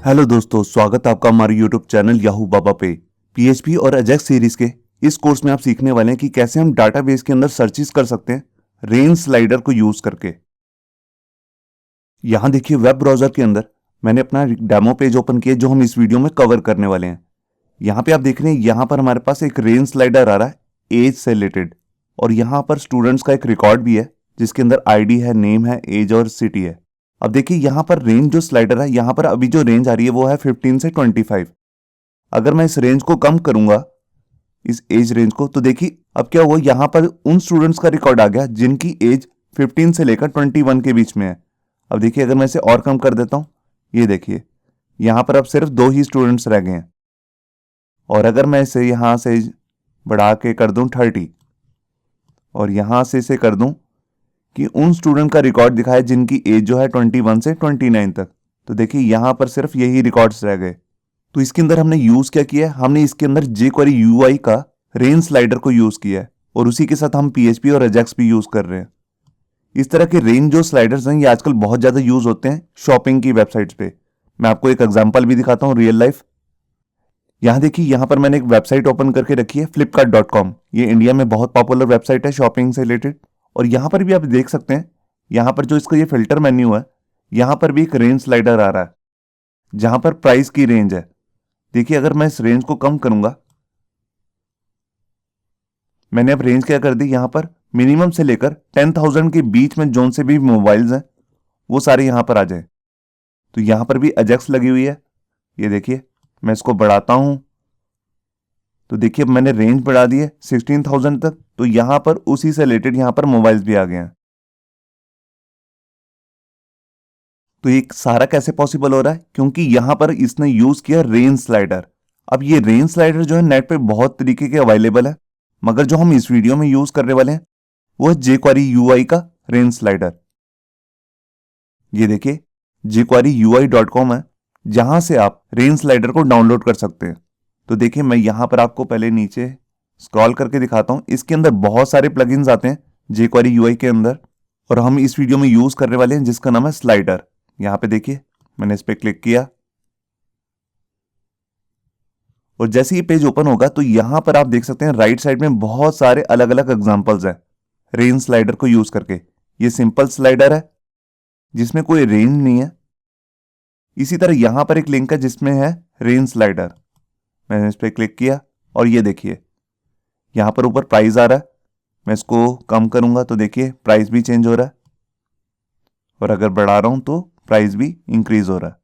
Hello दोस्तों, स्वागत है आपका हमारे यूट्यूब चैनल याहू बाबा पे। पीएचपी और अजैक्स सीरीज के इस कोर्स में आप सीखने वाले हैं कि कैसे हम डाटाबेस के अंदर सर्चेस कर सकते हैं रेंज स्लाइडर को यूज करके। यहाँ देखिए, वेब ब्राउजर के अंदर मैंने अपना डेमो पेज ओपन किया जो हम इस वीडियो में कवर करने वाले हैं। यहाँ पे आप देख रहे हैं, यहाँ पर हमारे पास एक रेंज स्लाइडर आ रहा है एज से रिलेटेड, और यहाँ पर स्टूडेंट्स का एक रिकॉर्ड भी है जिसके अंदर आईडी है, नेम है, एज और सिटी है। अब देखिए, यहाँ पर रेंज जो स्लाइडर है, यहाँ पर अभी जो रेंज आ रही है वो है 15 से 25। अगर मैं इस रेंज को कम करूंगा, इस एज रेंज को, तो देखिए अब क्या हुआ, यहाँ पर उन स्टूडेंट्स का रिकॉर्ड आ गया जिनकी एज 15 से लेकर 21 के बीच में है। अब देखिए, अगर मैं इसे और कम कर देता हूं, ये देखिए यहाँ पर अब सिर्फ 2 ही स्टूडेंट्स रह गए हैं। और अगर मैं इसे यहाँ से बढ़ा के कर दूं 30, और यहाँ से इसे कर दूं कि उन स्टूडेंट का रिकॉर्ड दिखाए जिनकी एज जो है 21 से 29 तक, तो देखिए यहाँ पर सिर्फ यही रिकॉर्ड्स रह गए। तो इसके अंदर हमने यूज क्या किया है, हमने इसके अंदर jQuery UI का रेंज स्लाइडर को यूज किया है, और उसी के साथ हम PHP और अजैक्स भी यूज कर रहे हैं। इस तरह के रेंज जो स्लाइडर्स हैं, ये आजकल बहुत ज्यादा यूज होते हैं शॉपिंग की वेबसाइट्स पे। मैं आपको एक एग्जांपल भी दिखाता हूँ रियल लाइफ। यहाँ देखिए, यहाँ पर मैंने एक वेबसाइट ओपन करके रखी है flipkart.com। ये इंडिया में बहुत पॉपुलर वेबसाइट है शॉपिंग से रिलेटेड। और यहाँ पर भी आप देख सकते हैं, यहाँ पर जो इसका ये फिल्टर मेन्यू है, यहाँ पर भी एक रेंज स्लाइडर आ रहा है जहां पर प्राइस की रेंज है। देखिए, अगर मैं इस रेंज को कम करूंगा, मैंने अब रेंज क्या कर दी, यहां पर मिनिमम से लेकर 10,000 के बीच में जोन से भी मोबाइल्स हैं वो सारे यहां पर आ जाए। तो यहां पर भी अजैक्स लगी हुई है। ये देखिए, मैं इसको बढ़ाता हूं, तो देखिए अब मैंने रेंज बढ़ा दी है 16,000 तक। तो यहां पर उसी से रिलेटेड यहां पर मोबाइल्स भी आ गए हैं। तो ये सारा कैसे पॉसिबल हो रहा है, क्योंकि यहां पर इसने यूज किया रेंज स्लाइडर। अब ये रेंज स्लाइडर जो है नेट पे बहुत तरीके के अवेलेबल है, मगर जो हम इस वीडियो में यूज करने वाले हैं वो है jQuery UI का रेंज स्लाइडर। ये देखिए, jQueryui.com है जहां से आप रेंज स्लाइडर को डाउनलोड कर सकते हैं। तो देखिए, मैं यहां पर आपको पहले नीचे स्क्रॉल करके दिखाता हूं। इसके अंदर बहुत सारे प्लगइन्स आते हैं jQuery UI के अंदर, और हम इस वीडियो में यूज करने वाले हैं जिसका नाम है स्लाइडर। यहां पे देखिए, मैंने इस पे क्लिक किया, और जैसे ये पेज ओपन होगा तो यहां पर आप देख सकते हैं राइट साइड में बहुत सारे अलग अलग एग्जांपल्स हैं रेंज स्लाइडर को यूज करके। ये सिंपल स्लाइडर है जिसमें कोई रेंज नहीं है। इसी तरह यहां पर एक लिंक है जिसमें है रेंज स्लाइडर। मैंने इस पर क्लिक किया, और ये देखिए यहां पर ऊपर प्राइस आ रहा है। मैं इसको कम करूंगा तो देखिए प्राइस भी चेंज हो रहा है, और अगर बढ़ा रहा हूं तो प्राइस भी इंक्रीज हो रहा है।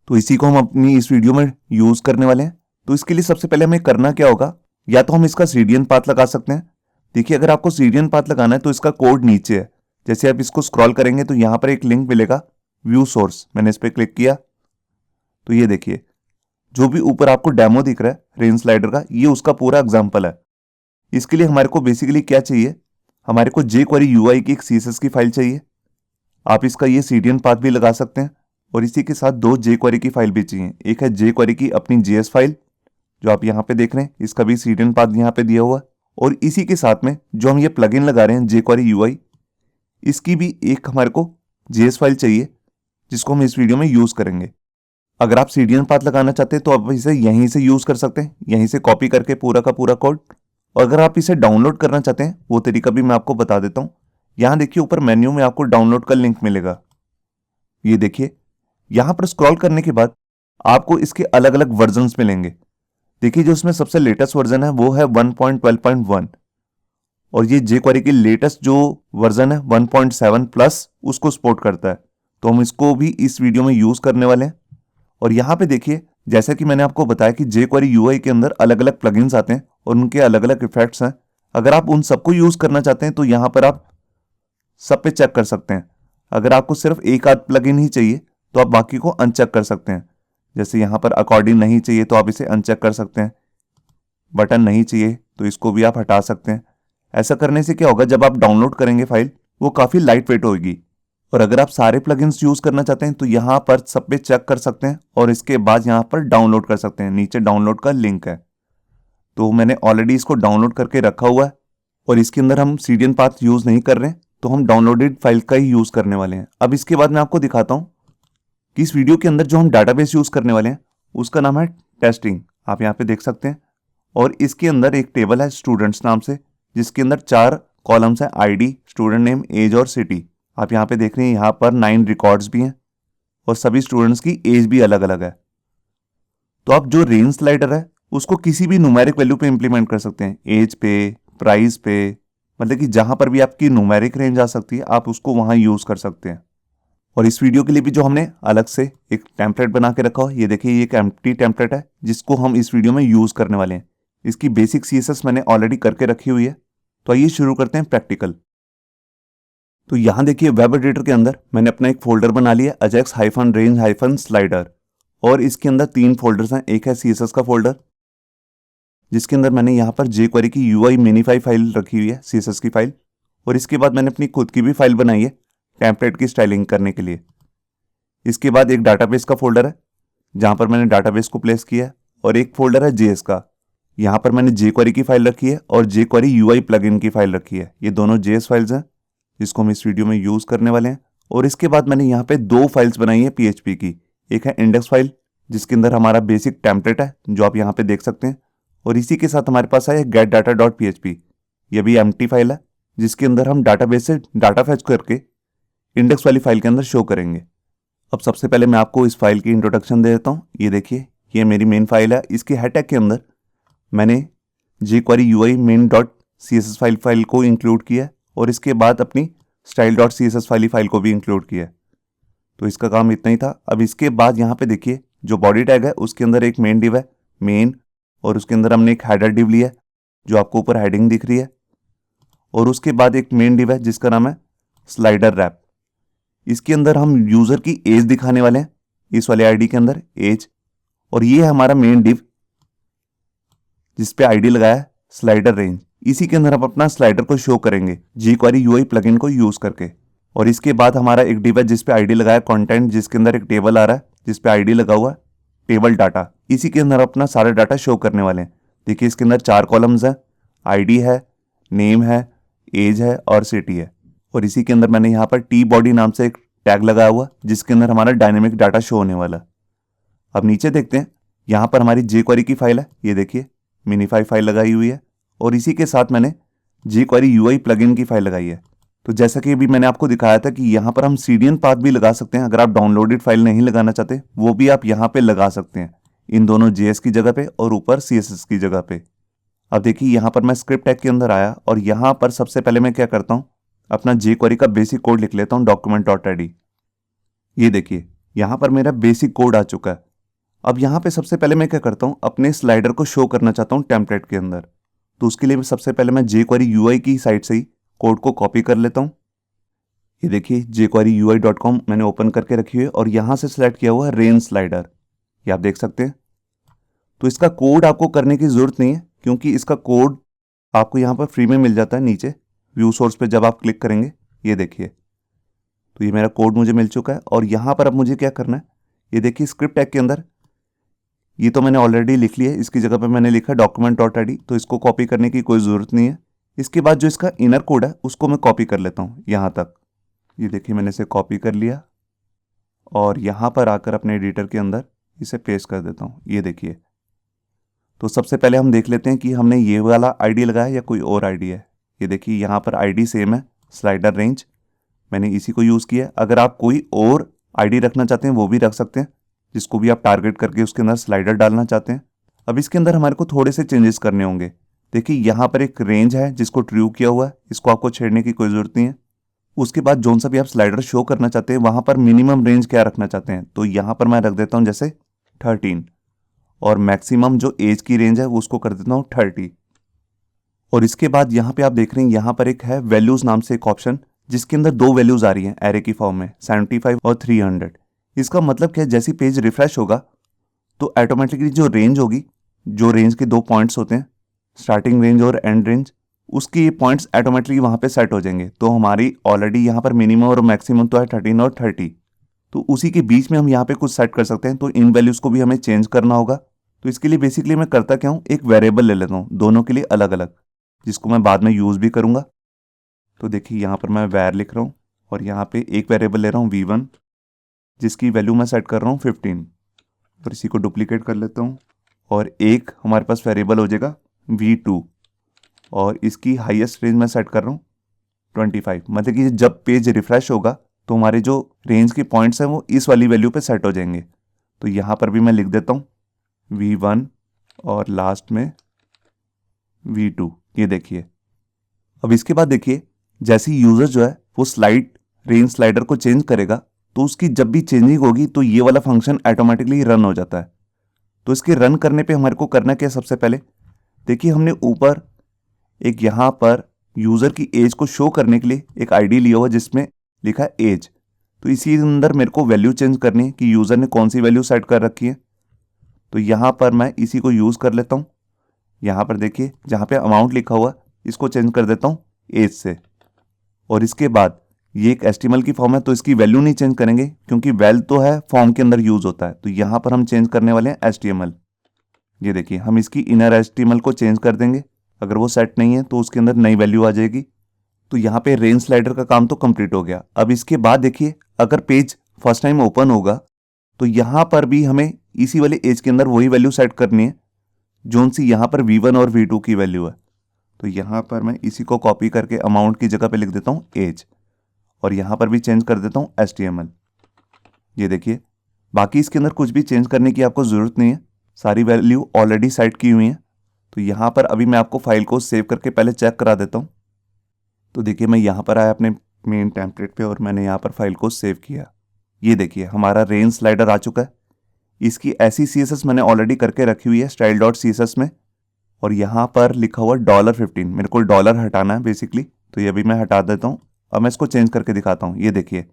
तो इसी को हम अपनी इस वीडियो में यूज करने वाले हैं। तो इसके लिए सबसे पहले हमें करना क्या होगा, या तो हम इसका सीडीएन पाथ लगा सकते हैं। देखिए, अगर आपको सीडीएन पाथ लगाना है तो इसका कोड नीचे है। जैसे आप इसको स्क्रॉल करेंगे तो यहां पर एक लिंक मिलेगा व्यू सोर्स। मैंने इस पर क्लिक किया, तो ये देखिए जो भी ऊपर आपको डेमो दिख रहा है रेंज स्लाइडर का, ये उसका पूरा एग्जाम्पल है। इसके लिए हमारे को बेसिकली क्या चाहिए, हमारे को jQuery UI की एक CSS की फाइल चाहिए। आप इसका ये सीडीएन पाथ भी लगा सकते हैं, और इसी के साथ 2 jQuery की फाइल भी चाहिए। एक है jQuery की अपनी JS फाइल जो आप यहाँ पे देख रहे हैं, इसका भी सीडीएन पाथ यहाँ पे दिया हुआ है। और इसी के साथ में जो हम ये प्लगइन लगा रहे हैं jQuery UI, इसकी भी एक हमारे को JS फाइल चाहिए जिसको हम इस वीडियो में यूज करेंगे। अगर आप सीडीएन पाथ लगाना चाहते हैं तो आप इसे यहीं से यूज कर सकते हैं, यहीं से कॉपी करके पूरा का पूरा कोड। और अगर आप इसे डाउनलोड करना चाहते हैं वो तरीका भी मैं आपको बता देता हूँ। यहां देखिए, ऊपर मेन्यू में आपको डाउनलोड का लिंक मिलेगा। ये देखिए, यहां पर स्क्रॉल करने के बाद आपको इसके अलग अलग वर्जन्स मिलेंगे। देखिए, जो इसमें सबसे लेटेस्ट वर्जन है वो है 1.12.1, और ये jQuery की लेटेस्ट जो वर्जन है 1.7 प्लस उसको सपोर्ट करता है। तो हम इसको भी इस वीडियो में यूज करने वाले हैं। और यहाँ पे देखिए, जैसा कि मैंने आपको बताया कि jQuery UI के अंदर अलग अलग प्लगइन्स आते हैं और उनके अलग अलग इफेक्ट्स हैं। अगर आप उन सबको यूज करना चाहते हैं तो यहाँ पर आप सब पे चेक कर सकते हैं। अगर आपको सिर्फ एक आध प्लगइन ही चाहिए तो आप बाकी को अनचेक कर सकते हैं। जैसे यहाँ पर अकॉर्डिंग नहीं चाहिए तो आप इसे अनचेक कर सकते हैं, बटन नहीं चाहिए तो इसको भी आप हटा सकते हैं। ऐसा करने से क्या होगा, जब आप डाउनलोड करेंगे फाइल वो काफ़ी लाइट वेट होगी। और अगर आप सारे प्लगइन्स यूज करना चाहते हैं तो यहाँ पर सब पे चेक कर सकते हैं, और इसके बाद यहाँ पर डाउनलोड कर सकते हैं। नीचे डाउनलोड का लिंक है, तो मैंने ऑलरेडी इसको डाउनलोड करके रखा हुआ है, और इसके अंदर हम सीडीएन पाथ यूज नहीं कर रहे हैं, तो हम डाउनलोडेड फाइल का ही यूज करने वाले हैं। अब इसके बाद मैं आपको दिखाता हूं कि इस वीडियो के अंदर जो हम डाटाबेस यूज करने वाले हैं उसका नाम है टेस्टिंग, आप यहाँ पे देख सकते हैं। और इसके अंदर एक टेबल है स्टूडेंट्स नाम से, जिसके अंदर 4 कॉलम्स हैं, आईडी, स्टूडेंट नेम, एज और सिटी। आप यहाँ पे देख रहे हैं यहाँ पर 9 रिकॉर्ड्स भी हैं और सभी स्टूडेंट्स की एज भी अलग अलग है। तो आप जो रेंज स्लाइडर है उसको किसी भी न्यूमेरिक वैल्यू पे इंप्लीमेंट कर सकते हैं, एज पे, प्राइस पे, मतलब कि जहां पर भी आपकी न्यूमेरिक रेंज आ सकती है आप उसको वहां यूज कर सकते हैं। और इस वीडियो के लिए भी जो हमने अलग से एक टेम्पलेट बना के रखा हो, ये देखिए ये एक एम्प्टी टेम्पलेट है जिसको हम इस वीडियो में यूज करने वाले हैं। इसकी बेसिक सीएसएस मैंने ऑलरेडी करके रखी हुई है। तो आइए शुरू करते हैं प्रैक्टिकल। तो यहां देखिए वेब एडिटर के अंदर मैंने अपना एक फोल्डर बना लिया, Ajax hyphen range hyphen slider, और इसके अंदर 3 फोल्डर्स हैं। एक है सीएसएस का फोल्डर जिसके अंदर मैंने यहाँ पर jQuery की UI मिनीफाई फाइल रखी हुई है, सीएसएस की फाइल। और इसके बाद मैंने अपनी खुद की भी फाइल बनाई है टेम्पलेट की स्टाइलिंग करने के लिए। इसके बाद एक डाटाबेस का फोल्डर है जहाँ पर मैंने डाटाबेस को प्लेस किया है, और एक फोल्डर है JS का, यहाँ पर मैंने jQuery की फाइल रखी है और jQuery UI प्लगइन की फाइल रखी है। ये दोनों JS फाइल्स हैं जिसको हम इस वीडियो में यूज करने वाले हैं। और इसके बाद मैंने यहाँ पे 2 फाइल्स बनाई है PHP की। एक है इंडेक्स फाइल जिसके अंदर हमारा बेसिक टेम्पलेट है जो आप यहाँ पे देख सकते हैं, और इसी के साथ हमारे पास है गेट डाटा डॉट PHP। यह भी एम्प्टी फाइल है जिसके अंदर हम डाटाबेस से डाटा फेच करके इंडेक्स वाली फाइल के अंदर शो करेंगे। अब सबसे पहले मैं आपको इस फाइल की इंट्रोडक्शन दे देता हूँ। ये देखिए ये मेरी मेन फाइल है। इसके हेड टैग के अंदर मैंने jQuery UI main dot CSS file को इंक्लूड किया है, और इसके बाद अपनी स्टाइल डॉट CSS फाइल को भी इंक्लूड किया है। तो इसका काम इतना ही था। अब इसके बाद यहाँ पे देखिए जो बॉडी टैग है उसके अंदर एक मेन डिव है मेन, और उसके अंदर हमने एक हेडर डिव लिया है जो आपको ऊपर हेडिंग दिख रही है, और उसके बाद एक मेन डिव है जिसका नाम है स्लाइडर रैप। इसके अंदर हम यूजर की एज दिखाने वाले हैं, इस वाले आईडी के अंदर एज, और ये है हमारा मेन डिव जिसपे आईडी लगाया है स्लाइडर रेंज। इसी के अंदर हम अपना स्लाइडर को शो करेंगे jQuery UI प्लगइन को यूज करके। और इसके बाद हमारा एक डिव है जिसपे आईडी लगाया कंटेंट, जिसके अंदर एक टेबल आ रहा है जिसपे आईडी लगा हुआ है टेबल डाटा। इसी के अंदर अपना सारा डाटा शो करने वाले हैं। देखिए इसके अंदर 4 कॉलम्स हैं, आईडी है, नेम है, एज है और सिटी है। और इसी के अंदर मैंने यहाँ पर टी बॉडी नाम से एक टैग लगाया हुआ जिसके अंदर हमारा डायनेमिक डाटा शो होने वाला। अब नीचे देखते हैं, यहाँ पर हमारी jQuery की फाइल है, ये देखिए मिनीफाई फाइल लगाई हुई है, और इसी के साथ मैंने jQuery UI प्लगइन की फाइल लगाई है। तो जैसा कि अभी मैंने आपको दिखाया था कि यहाँ पर हम CDN पाथ भी लगा सकते हैं। अगर आप डाउनलोडेड फाइल नहीं लगाना चाहते वो भी आप यहाँ पे लगा सकते हैं, इन दोनों JS की जगह पे और ऊपर CSS की जगह पे। अब देखिए यहाँ पर मैं स्क्रिप्ट टैग के अंदर आया, और यहाँ पर सबसे पहले मैं क्या करता हूँ, अपना jQuery का बेसिक कोड लिख लेता हूँ document.id। ये देखिए यहाँ पर मेरा बेसिक कोड आ चुका है। अब यहाँ पे सबसे पहले मैं क्या करता हूँ, अपने स्लाइडर को शो करना चाहता हूँ टेम्पलेट के अंदर। तो उसके लिए सबसे पहले मैं jQuery UI की साइट से ही कोड को कॉपी कर लेता हूँ। ये देखिए jQueryui.com मैंने ओपन करके रखी हुई है, और यहाँ से सिलेक्ट किया हुआ है रेंज स्लाइडर, ये आप देख सकते हैं। तो इसका कोड आपको करने की जरूरत नहीं है क्योंकि इसका कोड आपको यहाँ पर फ्री में मिल जाता है। नीचे व्यू सोर्स पे जब आप क्लिक करेंगे, ये देखिए तो ये मेरा कोड मुझे मिल चुका है। और यहाँ पर अब मुझे क्या करना है, ये देखिए स्क्रिप्ट टैग के अंदर ये तो मैंने ऑलरेडी लिख लिया है, इसकी जगह पे मैंने लिखा document.id, तो इसको कॉपी करने की कोई ज़रूरत नहीं है। इसके बाद जो इसका इनर कोड है उसको मैं कॉपी कर लेता हूँ यहाँ तक। ये देखिए मैंने इसे कॉपी कर लिया, और यहाँ पर आकर अपने एडिटर के अंदर इसे पेस्ट कर देता हूँ। ये देखिए तो सबसे पहले हम देख लेते हैं कि हमने ये वाला आईडी लगाया या कोई और आईडी है। ये देखिए यहाँ पर आईडी सेम है स्लाइडर रेंज, मैंने इसी को यूज़ किया है। अगर आप कोई और आईडी रखना चाहते हैं वो भी रख सकते हैं, जिसको भी आप टारगेट करके उसके अंदर स्लाइडर डालना चाहते हैं। अब इसके अंदर हमारे को थोड़े से चेंजेस करने होंगे। देखिए यहाँ पर एक रेंज है जिसको ट्रू किया हुआ है, इसको आपको छेड़ने की कोई ज़रूरत नहीं है। उसके बाद जोन सा भी आप स्लाइडर शो करना चाहते हैं वहाँ पर मिनिमम रेंज क्या रखना चाहते हैं, तो यहाँ पर मैं रख देता हूँ जैसे 13, और मैक्सिमम जो एज की रेंज है वो उसको कर देता हूँ 30। और इसके बाद यहाँ पे आप देख रहे हैं यहाँ पर एक है वैल्यूज़ नाम से एक ऑप्शन जिसके अंदर 2 वैल्यूज़ आ रही हैं एरे की फॉर्म में, 75 और 300। इसका मतलब क्या है, जैसे पेज रिफ्रेश होगा तो ऑटोमेटिकली जो रेंज होगी, जो रेंज के 2 पॉइंट्स होते हैं स्टार्टिंग रेंज और एंड रेंज, उसके ये पॉइंट्स ऑटोमेटिकली वहाँ पे सेट हो जाएंगे। तो हमारी ऑलरेडी यहाँ पर मिनिमम और मैक्सिमम तो है 13 और 30, तो उसी के बीच में हम यहाँ पे कुछ सेट कर सकते हैं। तो इन वैल्यूज़ को भी हमें चेंज करना होगा। तो इसके लिए बेसिकली मैं करता क्या हूँ, एक वेरिएबल ले लेता हूँ दोनों के लिए अलग अलग, जिसको मैं बाद में यूज़ भी करूँगा। तो देखिए यहाँ पर मैं वैर लिख रहा हूँ, और यहाँ पे एक वेरिएबल ले रहा हूँ v1, जिसकी वैल्यू मैं सेट कर रहा हूँ 15, और इसी को डुप्लीकेट कर लेता हूँ। और एक हमारे पास वेरिएबल हो जाएगा v2, और इसकी हाईएस्ट रेंज मैं सेट कर रहा हूँ 25। मतलब कि जब पेज रिफ्रेश होगा तो हमारे जो रेंज के पॉइंट्स हैं वो इस वाली वैल्यू पे सेट हो जाएंगे। तो यहाँ पर भी मैं लिख देता हूँ v1 और लास्ट में v2। ये देखिए। अब इसके बाद देखिए, जैसे यूजर जो है वो रेंज स्लाइडर को चेंज करेगा तो उसकी जब भी चेंजिंग होगी तो ये वाला फंक्शन ऑटोमेटिकली रन हो जाता है। तो इसके रन करने पे हमारे को करना क्या है, सबसे पहले देखिए हमने ऊपर एक यहाँ पर यूजर की एज को शो करने के लिए एक आईडी लिया हुआ जिसमें लिखा है एज। तो इसी अंदर मेरे को वैल्यू चेंज करनी है कि यूजर ने कौन सी वैल्यू सेट कर रखी है। तो यहाँ पर मैं इसी को यूज कर लेता हूँ। यहाँ पर देखिए जहाँ पे अमाउंट लिखा हुआ इसको चेंज कर देता हूँ एज से। और इसके बाद ये एक एचटीएमएल की फॉर्म है तो इसकी वैल्यू नहीं चेंज करेंगे क्योंकि वैल तो है फॉर्म के अंदर यूज होता है। तो यहाँ पर हम चेंज करने वाले हैं एचटीएमएल। ये देखिए हम इसकी इनर एचटीएमएल को चेंज कर देंगे। अगर वो सेट नहीं है तो उसके अंदर नई वैल्यू आ जाएगी। तो यहाँ पे रेंज स्लाइडर का काम तो कंप्लीट हो गया। अब इसके बाद देखिए अगर पेज फर्स्ट टाइम ओपन होगा तो यहाँ पर भी हमें इसी वाले एज के अंदर वही वैल्यू सेट करनी है जोन सी यहाँ पर v1 और v2 की वैल्यू है। तो यहाँ पर मैं इसी को कॉपी करके अमाउंट की जगह पे लिख देता हूँ एज, और यहाँ पर भी चेंज कर देता हूँ HTML। ये देखिए बाकी इसके अंदर कुछ भी चेंज करने की आपको ज़रूरत नहीं है, सारी वैल्यू ऑलरेडी सेट की हुई है। तो यहाँ पर अभी मैं आपको फाइल को सेव करके पहले चेक करा देता हूँ। तो देखिए मैं यहाँ पर आया अपने मेन टेम्पलेट पे और मैंने यहाँ पर फाइल को सेव किया। ये देखिए हमारा रेंज स्लाइडर आ चुका है। इसकी ऐसी CSS मैंने ऑलरेडी करके रखी हुई है style.css में, और यहाँ पर लिखा हुआ $15। मेरे को डॉलर हटाना है बेसिकली, तो ये भी मैं हटा देता हूँ। अब मैं इसको चेंज करके दिखाता हूँ। ये देखिए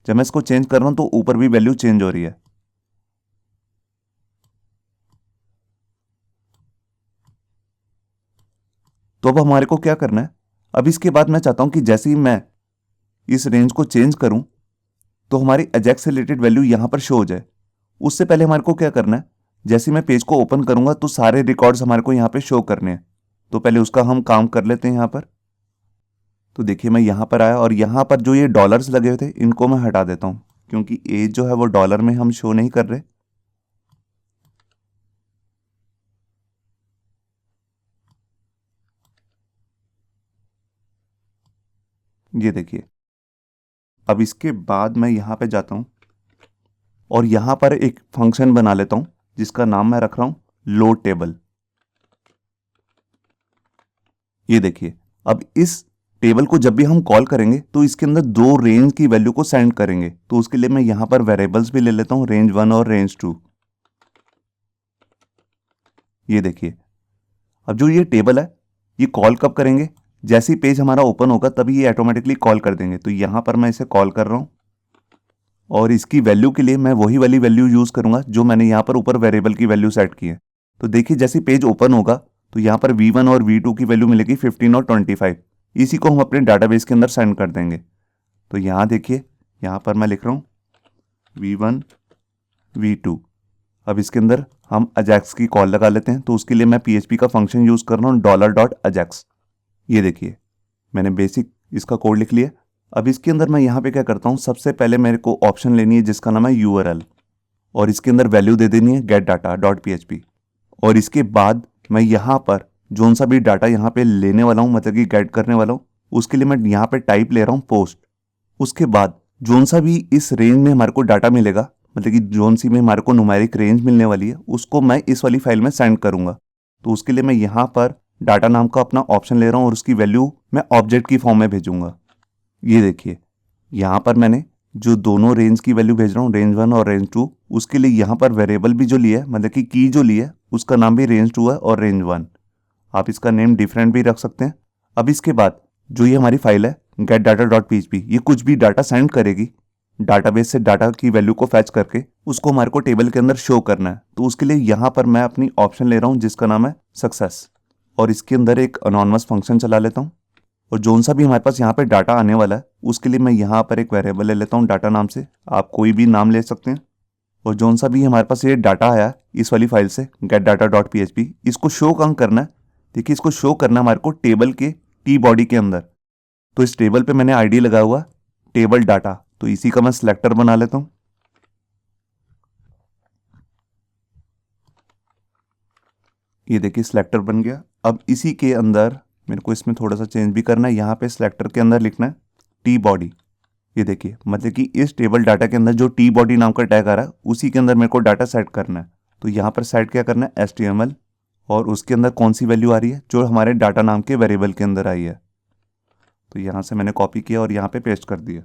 जब मैं इसको चेंज कर रहा हूँ तो ऊपर भी वैल्यू चेंज हो रही है। तो अब हमारे को क्या करना है, अब इसके बाद मैं चाहता हूँ कि जैसे ही मैं इस रेंज को चेंज करूँ तो हमारी अजैक्स से रिलेटेड वैल्यू यहाँ पर शो हो जाए। उससे पहले हमारे को क्या करना है, जैसे मैं पेज को ओपन करूंगा तो सारे रिकॉर्ड्स हमारे को यहाँ पे शो करने हैं। तो पहले उसका हम काम कर लेते हैं यहाँ पर। तो देखिए मैं यहाँ पर आया और यहाँ पर जो ये डॉलर्स लगे हुए थे इनको मैं हटा देता हूँ क्योंकि एज जो है वो डॉलर में हम शो नहीं कर रहे। ये देखिए अब इसके बाद मैं यहाँ पे जाता हूँ और यहाँ पर एक फंक्शन बना लेता हूँ जिसका नाम मैं रख रहा हूँ लोड टेबल। ये देखिए अब इस टेबल को जब भी हम कॉल करेंगे तो इसके अंदर दो रेंज की वैल्यू को सेंड करेंगे। तो उसके लिए मैं यहाँ पर वेरिएबल्स भी ले लेता हूँ, रेंज 1 और रेंज 2। ये देखिए अब जो ये टेबल है ये कॉल कब करेंगे, जैसे ही पेज हमारा ओपन होगा तभी ये ऑटोमेटिकली कॉल कर देंगे। तो यहाँ पर मैं इसे कॉल कर रहा हूँ और इसकी वैल्यू के लिए मैं वही वाली वैल्यू यूज़ करूँगा जो मैंने यहाँ पर ऊपर वेरिएबल की वैल्यू सेट की है। तो देखिए जैसे पेज ओपन होगा तो यहाँ पर v1 और v2 की वैल्यू मिलेगी 15 और 25। इसी को हम अपने डाटाबेस के अंदर सेंड कर देंगे। तो यहाँ देखिए यहाँ पर मैं लिख रहा हूँ v1 v2। अब इसके अंदर हम अजैक्स की कॉल लगा लेते हैं। तो उसके लिए मैं PHP का फंक्शन यूज़ कर रहा हूँ $.ajax। ये देखिए मैंने बेसिक इसका कोड लिख लिया। अब इसके अंदर मैं यहाँ पे क्या करता हूँ, सबसे पहले मेरे को ऑप्शन लेनी है जिसका नाम है URL, और इसके अंदर वैल्यू दे देनी है getData.php। और इसके बाद मैं यहाँ पर जोन सा भी डाटा यहाँ पे लेने वाला हूँ, मतलब कि गेट करने वाला हूँ, उसके लिए मैं यहाँ पे टाइप ले रहा हूँ पोस्ट। उसके बाद जोन सा भी इस रेंज में हमारे को डाटा मिलेगा, मतलब कि जोन सी में हमारे को न्यूमेरिक रेंज मिलने वाली है, उसको मैं इस वाली फाइल में सेंड करूँगा। तो उसके लिए मैं यहाँ पर डाटा नाम का अपना ऑप्शन ले रहा हूँ और उसकी वैल्यू मैं ऑब्जेक्ट की फॉर्म में भेजूंगा। ये देखिए यहाँ पर मैंने जो दोनों रेंज की वैल्यू भेज रहा हूँ, रेंज 1 और रेंज 2, उसके लिए यहाँ पर वेरिएबल भी जो लिया है, मतलब कि की जो ली है उसका नाम भी रेंज 2 है और रेंज 1। आप इसका नेम डिफरेंट भी रख सकते हैं। अब इसके बाद जो ये हमारी फाइल है getData.php, ये कुछ भी डाटा सेंड करेगी, डाटाबेस से डाटा की वैल्यू को फैच करके उसको हमारे को टेबल के अंदर शो करना है। तो उसके लिए यहाँ पर मैं अपनी ऑप्शन ले रहा हूँ जिसका नाम है सक्सेस, और इसके अंदर एक अनोनिमस फंक्शन चला लेता हूँ। और जोन सा भी हमारे पास यहाँ पे डाटा आने वाला है उसके लिए मैं यहाँ पर एक वेरिएबल ले लेता हूँ डाटा नाम से, आप कोई भी नाम ले सकते हैं। और जोन सा भी हमारे पास ये डाटा आया इस वाली फाइल से getData.php, इसको शो कहाँ करना है, देखिए इसको शो करना है हमारे को टेबल के टी बॉडी के अंदर। तो इस टेबल पे मैंने आईडी लगा हुआ टेबल डाटा, तो इसी का मैं सिलेक्टर बना लेता हूँ। ये देखिए सिलेक्टर बन गया। अब इसी के अंदर मेरे को इसमें थोड़ा सा चेंज भी करना है। यहाँ पे सिलेक्टर के अंदर लिखना है टी बॉडी। ये देखिए मतलब कि इस टेबल डाटा के अंदर जो टी बॉडी नाम का टैग आ रहा है उसी के अंदर मेरे को डाटा सेट करना है। तो यहाँ पर सेट क्या करना है HTML, और उसके अंदर कौन सी वैल्यू आ रही है जो हमारे डाटा नाम के वेरिएबल के अंदर आई है। तो यहाँ से मैंने कॉपी किया और यहाँ पे पेस्ट कर दिया।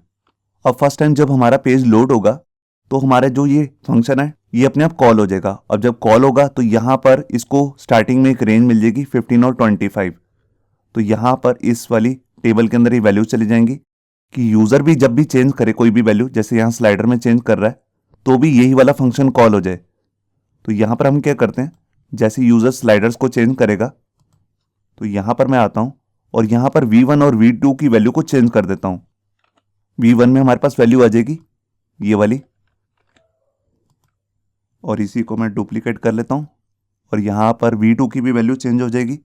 अब फर्स्ट टाइम जब हमारा पेज लोड होगा तो हमारा जो ये फंक्शन है ये अपने आप कॉल हो जाएगा। अब जब कॉल होगा तो यहाँ पर इसको स्टार्टिंग में एक रेंज मिल जाएगी 15 और 25। तो यहाँ पर इस वाली टेबल के अंदर ये वैल्यू चली जाएंगी कि यूज़र भी जब भी चेंज करे कोई भी वैल्यू, जैसे यहाँ स्लाइडर में चेंज कर रहा है तो भी यही वाला फंक्शन कॉल हो जाए। तो यहाँ पर हम क्या करते हैं, जैसे यूज़र स्लाइडर्स को चेंज करेगा तो यहाँ पर मैं आता हूँ और यहाँ पर V1 और V2 की वैल्यू को चेंज कर देता हूँ। V1 में हमारे पास वैल्यू आ जाएगी ये वाली, और इसी को मैं डुप्लीकेट कर लेता हूँ, और यहाँ पर V2 की भी वैल्यू चेंज हो जाएगी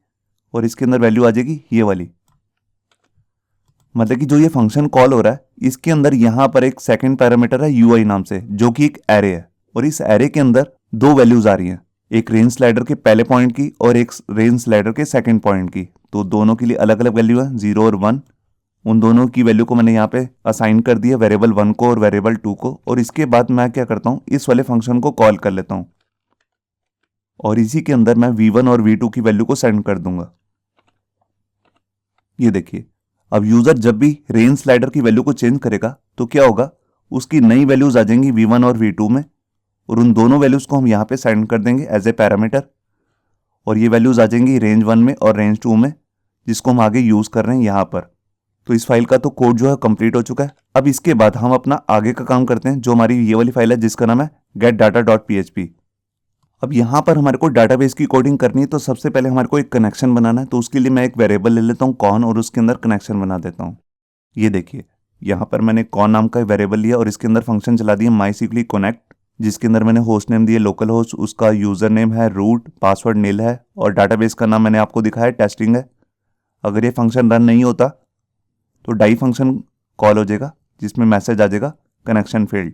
और इसके अंदर वैल्यू आ जाएगी ये वाली। मतलब कि जो ये फंक्शन कॉल हो रहा है इसके अंदर यहाँ पर एक सेकंड पैरामीटर है UI नाम से, जो कि एक एरे है, और इस एरे के अंदर दो वैल्यूज आ रही हैं, एक रेंज स्लाइडर के पहले पॉइंट की और एक रेंज स्लाइडर के सेकंड पॉइंट की। तो दोनों के लिए अलग अलग वैल्यू है 0 और 1। उन दोनों की वैल्यू को मैंने यहाँ पे असाइन कर दिया, वेरिएबल 1 को और वेरिएबल 2 को। और इसके बाद मैं क्या करता हूँ, इस वाले फंक्शन को कॉल कर लेता हूँ और इसी के अंदर मैं V1 और V2 की वैल्यू को सेंड कर दूंगा। ये देखिए अब यूजर जब भी रेंज स्लाइडर की वैल्यू को चेंज करेगा तो क्या होगा, उसकी नई वैल्यूज आ जाएंगी V1 और V2 में, और उन दोनों वैल्यूज को हम यहाँ पे सेंड कर देंगे एज ए पैरामीटर, और ये वैल्यूज आ जाएंगी रेंज 1 में और रेंज 2 में, जिसको हम आगे यूज कर रहे हैं यहाँ पर। तो इस फाइल का तो कोड जो है कंप्लीट हो चुका है। अब इसके बाद हम अपना आगे का काम करते हैं, जो हमारी ये वाली फाइल है जिसका नाम है getData.php। अब यहाँ पर हमारे को डाटाबेस की कोडिंग करनी है, तो सबसे पहले हमारे को एक कनेक्शन बनाना है। तो उसके लिए मैं एक वेरिएबल ले लेता हूँ कॉन, और उसके अंदर कनेक्शन बना देता हूँ। ये देखिए यहाँ पर मैंने कॉन नाम का वेरिएबल लिया और इसके अंदर फंक्शन चला दिया MySQL कनेक्ट, जिसके अंदर मैंने होस्ट नेम दिया लोकल होस्ट, उसका यूजर नेम है रूट, पासवर्ड नील है, और डाटाबेस का नाम मैंने आपको दिखाया टेस्टिंग है। अगर ये फंक्शन रन नहीं होता तो डाई फंक्शन कॉल हो जाएगा जिसमें मैसेज आ जाएगा कनेक्शन फेल्ड।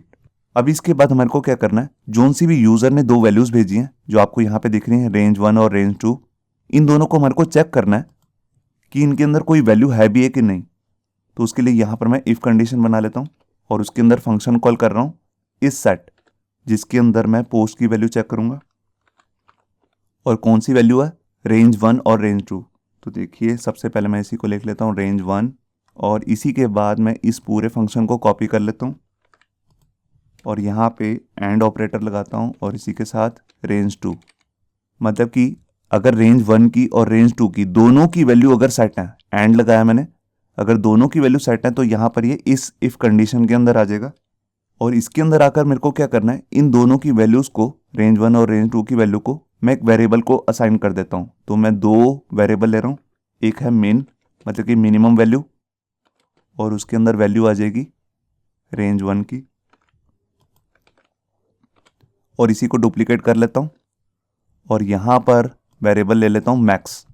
अब इसके बाद हमारे को क्या करना है, जोन सी भी यूजर ने दो वैल्यूज भेजी हैं जो आपको यहाँ पे दिख रही हैं रेंज 1 और रेंज 2, इन दोनों को हमारे को चेक करना है कि इनके अंदर कोई वैल्यू है भी है कि नहीं। तो उसके लिए यहाँ पर मैं इफ कंडीशन बना लेता हूँ और उसके अंदर फंक्शन कॉल कर रहा हूँ इस सेट, जिसके अंदर मैं पोस्ट की वैल्यू चेक करूंगा और कौन सी वैल्यू है रेंज 1 और रेंज 2। तो देखिए सबसे पहले मैं इसी को लिख लेता हूँ रेंज 1, और इसी के बाद मैं इस पूरे फंक्शन को कॉपी कर लेता हूँ और यहाँ पे एंड ऑपरेटर लगाता हूँ और इसी के साथ रेंज 2। मतलब कि अगर रेंज 1 की और रेंज 2 की दोनों की वैल्यू अगर सेट है, एंड लगाया मैंने, अगर दोनों की वैल्यू सेट है तो यहाँ पर ये इस इफ कंडीशन के अंदर आ जाएगा। और इसके अंदर आकर मेरे को क्या करना है, इन दोनों की वैल्यूज़ को, रेंज 1 और रेंज 2 की वैल्यू को मैं एक वेरिएबल को असाइन कर देता हूँ। तो मैं दो वेरिएबल ले रहा हूँ, एक है मिन मतलब कि मिनिमम वैल्यू, और उसके अंदर वैल्यू आ जाएगी रेंज 1 की, और इसी को डुप्लीकेट कर लेता हूँ और यहाँ पर वेरिएबल ले लेता हूँ मैक्स,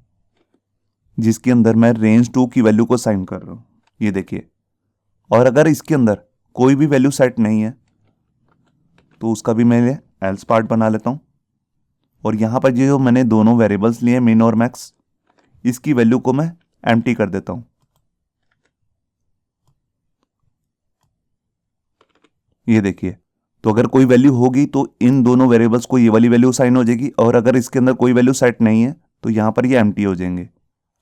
जिसके अंदर मैं रेंज 2 की वैल्यू को साइन कर रहा हूँ। ये देखिए, और अगर इसके अंदर कोई भी वैल्यू सेट नहीं है तो उसका भी मैं एल्स पार्ट बना लेता हूँ, और यहाँ पर जो मैंने दोनों वेरिएबल्स लिए मिन और मैक्स, इसकी वैल्यू को मैं एम्प्टी कर देता हूँ। ये देखिए, तो अगर कोई वैल्यू होगी तो इन दोनों वेरिएबल्स को ये वाली वैल्यू साइन हो जाएगी, और अगर इसके अंदर कोई वैल्यू सेट नहीं है तो यहाँ पर ये एम्प्टी हो जाएंगे।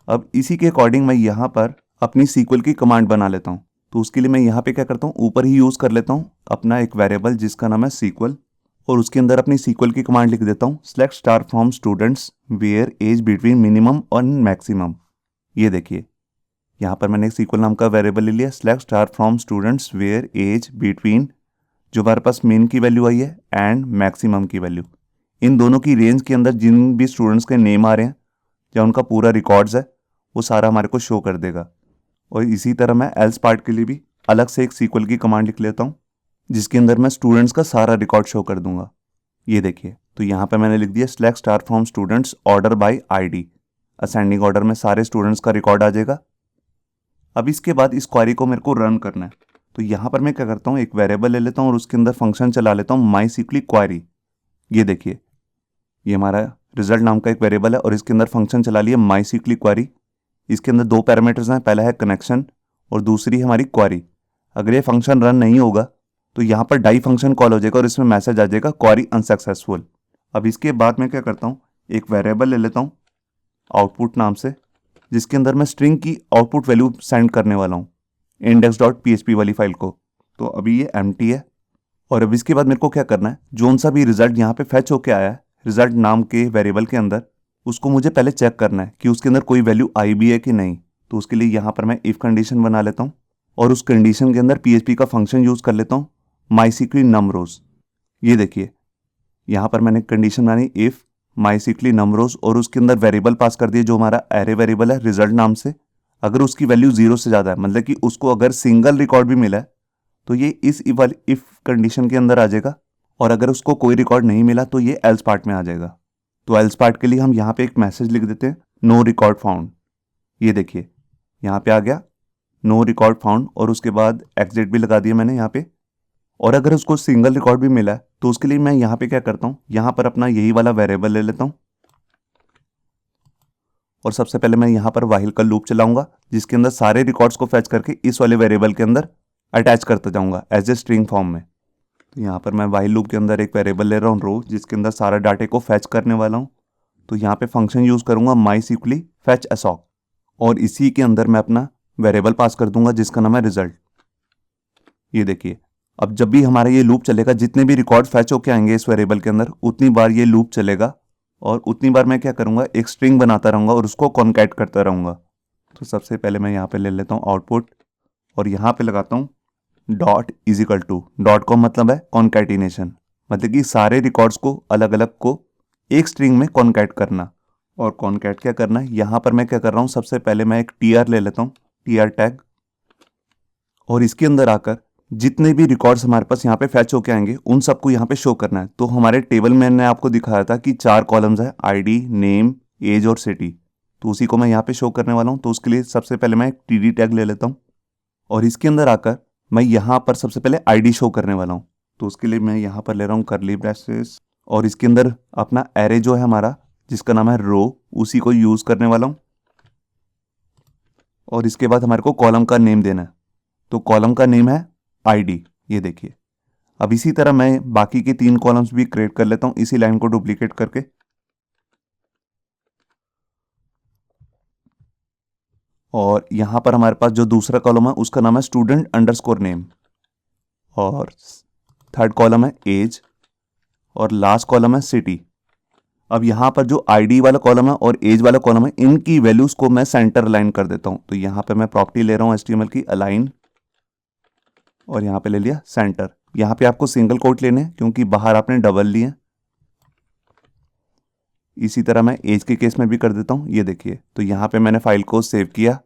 अब इसी के अकॉर्डिंग मैं यहाँ पर अपनी सीक्वल की कमांड बना लेता हूँ। तो उसके लिए मैं यहाँ पे क्या करता हूँ, ऊपर ही यूज़ कर लेता हूँ अपना एक वेरिएबल जिसका नाम है सीक्वल, और उसके अंदर अपनी सीक्वल की कमांड लिख देता हूँ select star from students where age between minimum और मैक्सिमम। ये देखिए यहाँ पर मैंने एक सीक्वल नाम का वेरिएबल ले लिया, select star from students where age between, जो हमारे पास मेन की वैल्यू आई है, एंड मैक्सिमम की वैल्यू। इन दोनों की रेंज के अंदर जिन भी स्टूडेंट्स के नेम आ रहे हैं या उनका पूरा रिकॉर्ड्स है वो सारा हमारे को शो कर देगा। और इसी तरह मैं एल्स पार्ट के लिए भी अलग से एक सीक्वल की कमांड लिख लेता हूँ जिसके अंदर मैं स्टूडेंट्स का सारा रिकॉर्ड शो कर दूंगा। ये देखिए, तो यहाँ पे मैंने लिख दिया select star from students order by ID, ascending order में सारे स्टूडेंट्स का रिकॉर्ड आ जाएगा। अब इसके बाद इस क्वेरी को मेरे को रन करना है। तो यहाँ पर मैं क्या करता हूँ, एक वेरिएबल ले लेता हूँ और उसके अंदर फंक्शन चला लेता हूँ MySQL क्वेरी। ये देखिए, ये हमारा रिजल्ट नाम का एक वेरिएबल है और इसके अंदर फंक्शन चला लिया माईसीक्वली क्वारी। इसके अंदर दो पैरामीटर्स हैं, पहला है कनेक्शन और दूसरी है हमारी क्वारी। अगर ये फंक्शन रन नहीं होगा तो यहाँ पर डाई फंक्शन कॉल हो जाएगा और इसमें मैसेज आ जाएगा क्वारी अनसक्सेसफुल। अब इसके बाद मैं क्या करता हूँ, एक वेरिएबल ले लेता हूँ आउटपुट नाम से, जिसके अंदर मैं स्ट्रिंग की आउटपुट वैल्यू सेंड करने वाला हूँ index.php वाली फाइल को। तो अभी ये एम्प्टी है और अब इसके बाद मेरे को क्या करना है, जोन सा भी रिजल्ट यहाँ पे फैच होके आया है रिजल्ट नाम के वेरिएबल के अंदर, उसको मुझे पहले चेक करना है कि उसके अंदर कोई वैल्यू आई भी है कि नहीं। तो उसके लिए यहाँ पर मैं इफ कंडीशन बना लेता हूँ और उस कंडीशन के अंदर PHP का फंक्शन यूज कर लेता हूँ माईसीक्वली नमरोज। ये देखिए यहाँ पर मैंने कंडीशन बनानी इफ माईसीक्वली नमरोज और उसके अंदर वेरिएबल पास कर दिया जो हमारा एरे वेरिएबल है रिजल्ट नाम से। अगर उसकी वैल्यू 0 से ज़्यादा है, मतलब कि उसको अगर सिंगल रिकॉर्ड भी मिला है तो ये इस इफ कंडीशन के अंदर आ जाएगा, और अगर उसको कोई रिकॉर्ड नहीं मिला तो ये एल्स पार्ट में आ जाएगा। तो एल्स पार्ट के लिए हम यहाँ पे एक मैसेज लिख देते हैं नो रिकॉर्ड फाउंड। ये देखिए यहाँ पे आ गया नो रिकॉर्ड फाउंड और उसके बाद एग्जिट भी लगा दिया मैंने यहाँ पे। और अगर उसको सिंगल रिकॉर्ड भी मिला है तो उसके लिए मैं यहाँ पे क्या करता हूँ, यहाँ पर अपना यही वाला वेरिएबल ले लेता हूँ और सबसे पहले मैं यहाँ पर व्हाइल का लूप चलाऊंगा जिसके अंदर सारे रिकॉर्ड्स को फैच करके इस वाले वेरिएबल के अंदर अटैच करता जाऊंगा एज ए स्ट्रिंग फॉर्म में। तो यहाँ पर मैं व्हाइल लूप के अंदर एक वेरिएबल ले रहा हूँ रो, जिसके अंदर सारा डाटे को फैच करने वाला हूँ। तो यहाँ पे फंक्शन यूज करूंगा माईसीक्वली फैच असॉक और इसी के अंदर मैं अपना वेरिएबल पास कर दूंगा जिसका नाम है रिजल्ट। ये देखिए अब जब भी हमारा ये लूप चलेगा, जितने भी रिकॉर्ड फैच होके आएंगे इस वेरिएबल के अंदर उतनी बार ये लूप चलेगा और उतनी बार मैं क्या करूंगा, एक स्ट्रिंग बनाता रहूंगा और उसको कॉन्कैट करता रहूंगा। तो सबसे पहले मैं यहाँ पे ले लेता हूँ आउटपुट और यहाँ पे लगाता हूँ dot is equal to, dot का मतलब है कॉन्कैटिनेशन, मतलब कि सारे रिकॉर्ड्स को अलग अलग को एक स्ट्रिंग में कॉन्कैट करना। और कॉन्कैट क्या करना है, यहाँ पर मैं क्या कर रहा हूँ, सबसे पहले मैं एक tr ले लेता हूँ, tr टैग, और इसके अंदर आकर जितने भी रिकॉर्ड्स हमारे पास यहाँ पे फैच होके आएंगे उन सबको यहाँ पे शो करना है। तो हमारे टेबल में मैंने आपको दिखाया था कि 4 कॉलम्स है, आईडी, नेम, एज और सिटी। तो उसी को मैं यहाँ पे शो करने वाला हूँ। तो उसके लिए सबसे पहले मैं एक td टैग ले लेता हूँ और इसके अंदर आकर मैं यहाँ पर सबसे पहले आईडी शो करने वाला हूँ। तो उसके लिए मैं यहाँ पर ले रहा हूँ करली ब्रैसेस और इसके अंदर अपना एरे जो है हमारा जिसका नाम है रो, उसी को यूज करने वाला हूँ। और इसके बाद हमारे को कॉलम का नेम देना है, तो कॉलम का नेम है आईडी। ये देखिए अब इसी तरह मैं बाकी के 3 कॉलम्स भी क्रिएट कर लेता हूं इसी लाइन को डुप्लीकेट करके। और यहां पर हमारे पास जो दूसरा कॉलम है उसका नाम है स्टूडेंट अंडरस्कोर नेम और थर्ड कॉलम है एज और लास्ट कॉलम है सिटी। अब यहां पर जो आईडी वाला कॉलम है और एज वाला कॉलम है इनकी वैल्यूज को मैं सेंटर अलाइन कर देता हूं। तो यहां पे मैं प्रॉपर्टी ले रहा हूं HTML की अलाइन और यहाँ पे ले लिया सेंटर। यहाँ पे आपको सिंगल कोट लेने हैं क्योंकि बाहर आपने डबल लिए। इसी तरह मैं एज के केस में भी कर देता हूँ। ये देखिए तो यहाँ पे मैंने फाइल को सेव किया।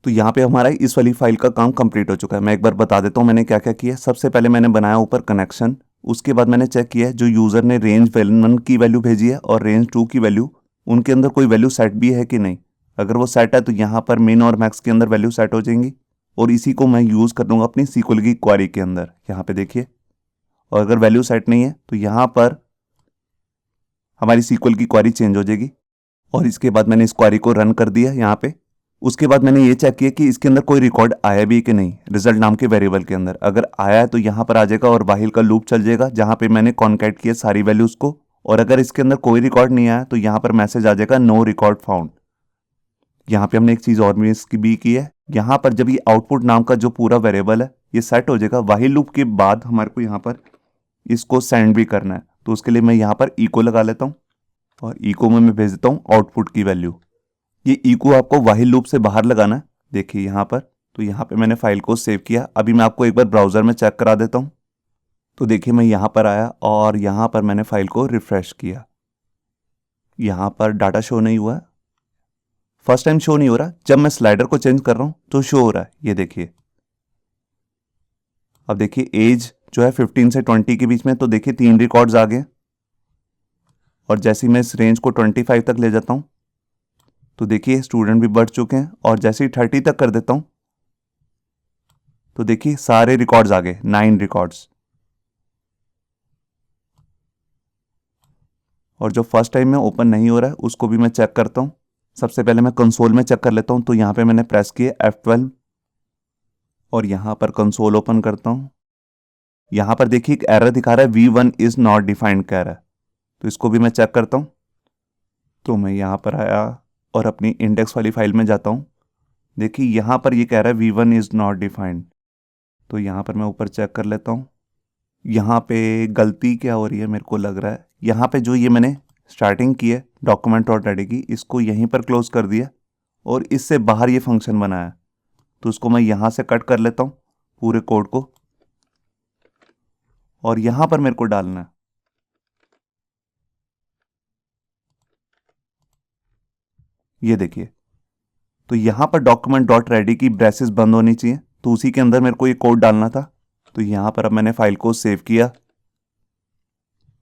तो यहाँ पे हमारा इस वाली फाइल का काम कंप्लीट हो चुका है। मैं एक बार बता देता हूँ मैंने क्या क्या किया। सबसे पहले मैंने बनाया ऊपर कनेक्शन, उसके बाद मैंने चेक किया है जो यूज़र ने रेंज 1 की वैल्यू भेजी है और रेंज 2 की वैल्यू, उनके अंदर कोई वैल्यू सेट भी है कि नहीं। अगर वो सेट है तो यहाँ पर मिन और मैक्स के अंदर वैल्यू सेट हो जाएंगी और इसी को मैं यूज़ कर दूंगा अपनी SQL की क्वारी के अंदर। यहाँ पे देखिए, और अगर वैल्यू सेट नहीं है तो यहाँ पर हमारी SQL की क्वारी चेंज हो जाएगी। और इसके बाद मैंने इस क्वारी को रन कर दिया यहाँ पे। उसके बाद मैंने ये चेक किया कि इसके अंदर कोई रिकॉर्ड आया भी कि नहीं रिजल्ट नाम के वेरिएबल के अंदर। अगर आया है तो यहाँ पर आ जाएगा और व्हाइल का लूप चल जाएगा जहाँ पे मैंने कॉन्कैट किया सारी वैल्यूज को। और अगर इसके अंदर कोई रिकॉर्ड नहीं आया तो यहाँ पर मैसेज आ जाएगा नो रिकॉर्ड फाउंड। यहाँ पे हमने एक चीज और भी की है, यहाँ पर जब ये आउटपुट नाम का जो पूरा वेरिएबल है ये सेट हो जाएगा, व्हाइल लूप के बाद हमारे को यहाँ पर इसको सेंड भी करना है। तो उसके लिए मैं यहाँ पर इको लगा लेता हूँ और इको में मैं भेज देता हूँ आउटपुट की वैल्यू। ये इको आपको व्हाइल लूप से बाहर लगाना है। देखिए यहाँ पर, तो यहाँ पे मैंने फाइल को सेव किया। अभी मैं आपको एक बार ब्राउजर में चेक करा देता हूँ। तो देखिए मैं यहाँ पर आया और यहाँ पर मैंने फाइल को रिफ्रेश किया। यहाँ पर डाटा शो नहीं हुआ, फर्स्ट टाइम शो नहीं हो रहा। जब मैं स्लाइडर को चेंज कर रहा हूँ तो शो हो रहा है। ये देखिए, अब देखिए एज जो है 15 से 20 के बीच में, तो देखिए 3 रिकॉर्ड्स आ गए। और जैसे ही मैं इस रेंज को 25 तक ले जाता हूँ तो देखिए स्टूडेंट भी बढ़ चुके हैं। और जैसे ही 30 तक कर देता हूँ तो देखिए सारे रिकॉर्ड्स आ गए, 9 रिकॉर्ड्स। और जो फर्स्ट टाइम में ओपन नहीं हो रहा है उसको भी मैं चेक करता हूँ। सबसे पहले मैं कंसोल में चेक कर लेता हूँ। तो यहाँ पे मैंने प्रेस किया F12 और यहाँ पर कंसोल ओपन करता हूँ। यहाँ पर देखिए एक एरर दिखा रहा है V1 इज नॉट डिफाइंड कह रहा है, तो इसको भी मैं चेक करता हूँ। तो मैं यहाँ पर आया और अपनी इंडेक्स वाली फाइल में जाता हूँ। देखिए यहाँ पर ये कह रहा है V1 इज नॉट डिफाइंड, तो यहाँ पर मैं ऊपर चेक कर लेता हूँ। यहाँ पे गलती क्या हो रही है मेरे को लग रहा है, यहाँ पे जो ये मैंने स्टार्टिंग की है document.ready की, इसको यहीं पर क्लोज कर दिया और इससे बाहर ये फंक्शन बनाया। तो उसको मैं यहाँ से कट कर लेता हूँ पूरे कोड को और यहाँ पर मेरे को डालना है। ये देखिए, तो यहाँ पर document.ready की ब्रेसेस बंद होनी चाहिए, तो उसी के अंदर मेरे को ये कोड डालना था। तो यहाँ पर अब मैंने फाइल को सेव किया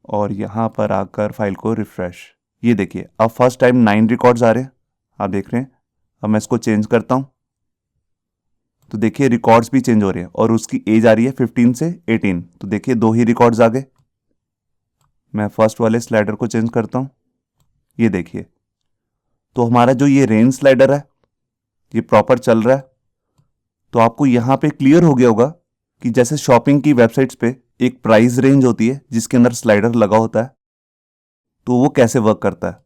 और यहाँ पर आकर फाइल को रिफ्रेश। ये देखिए अब फर्स्ट टाइम 9 रिकॉर्ड्स आ रहे हैं, आप देख रहे हैं। अब मैं इसको चेंज करता हूँ तो देखिए रिकॉर्ड्स भी चेंज हो रहे हैं और उसकी एज आ रही है 15 से 18। तो देखिए 2 ही रिकॉर्ड्स आ गए। मैं फर्स्ट वाले स्लाइडर को चेंज करता हूँ। ये देखिए, तो हमारा जो ये रेंज स्लाइडर है ये प्रॉपर चल रहा है। तो आपको यहाँ पे क्लियर हो गया होगा कि जैसे शॉपिंग की वेबसाइट्स पे एक प्राइस रेंज होती है जिसके अंदर स्लाइडर लगा होता है, तो वो कैसे वर्क करता है।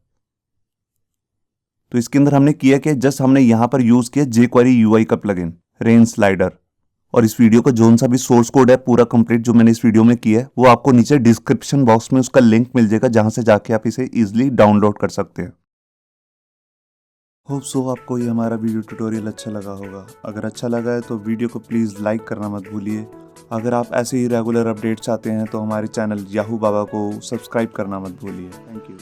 तो इसके अंदर हमने किया कि जस्ट हमने यहाँ पर यूज किया jQuery UI का प्लगइन रेंज स्लाइडर। और इस वीडियो का जोन सा भी सोर्स कोड है पूरा कंप्लीट जो मैंने इस वीडियो में किया है, वो आपको नीचे डिस्क्रिप्शन बॉक्स में उसका लिंक मिल जाएगा, जहां से जाके आप इसे इजीली डाउनलोड कर सकते हैं। होप सो आपको ये हमारा वीडियो ट्यूटोरियल अच्छा लगा होगा। अगर अच्छा लगा है तो वीडियो को प्लीज़ लाइक करना मत भूलिए। अगर आप ऐसे ही रेगुलर अपडेट चाहते हैं तो हमारे चैनल याहू बाबा को सब्सक्राइब करना मत भूलिए। Thank you.